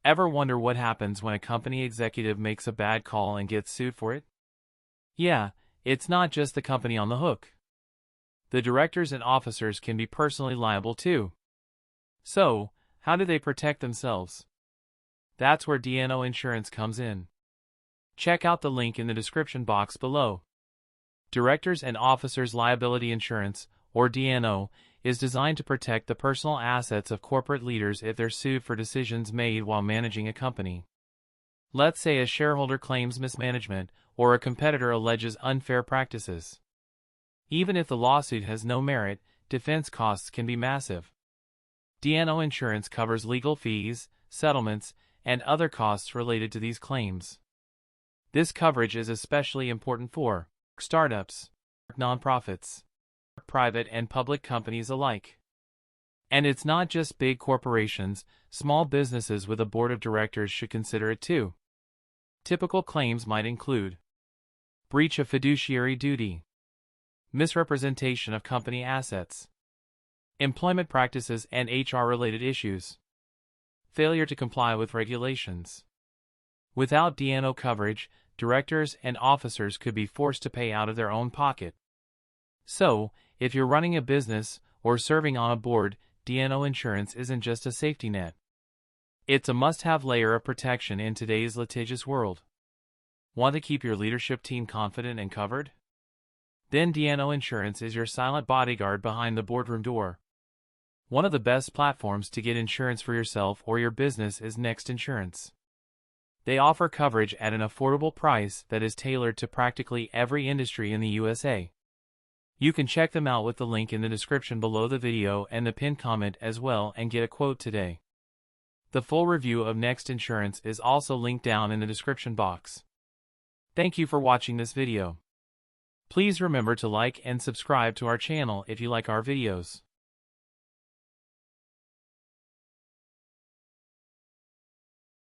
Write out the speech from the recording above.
Ever wonder what happens when a company executive makes a bad call and gets sued for it? Yeah, it's not just the company on the hook. The directors and officers can be personally liable too. So, how do they protect themselves? That's where D&O Insurance comes in. Check out the link in the description box below. Directors and Officers Liability Insurance, or D&O, is designed to protect the personal assets of corporate leaders if they're sued for decisions made while managing a company. Let's say a shareholder claims mismanagement, or a competitor alleges unfair practices. Even if the lawsuit has no merit, defense costs can be massive. D&O Insurance covers legal fees, settlements, and other costs related to these claims. This coverage is especially important for startups, nonprofits, private and public companies alike. And it's not just big corporations, small businesses with a board of directors should consider it too. Typical claims might include breach of fiduciary duty, misrepresentation of company assets, employment practices and HR-related issues, failure to comply with regulations. Without D&O coverage, directors and officers could be forced to pay out of their own pocket. So, if you're running a business or serving on a board, D&O Insurance isn't just a safety net. It's a must-have layer of protection in today's litigious world. Want to keep your leadership team confident and covered? Then D&O Insurance is your silent bodyguard behind the boardroom door. One of the best platforms to get insurance for yourself or your business is Next Insurance. They offer coverage at an affordable price that is tailored to practically every industry in the USA. You can check them out with the link in the description below the video and the pinned comment as well and get a quote today. The full review of Next Insurance is also linked down in the description box. Thank you for watching this video. Please remember to like and subscribe to our channel if you like our videos.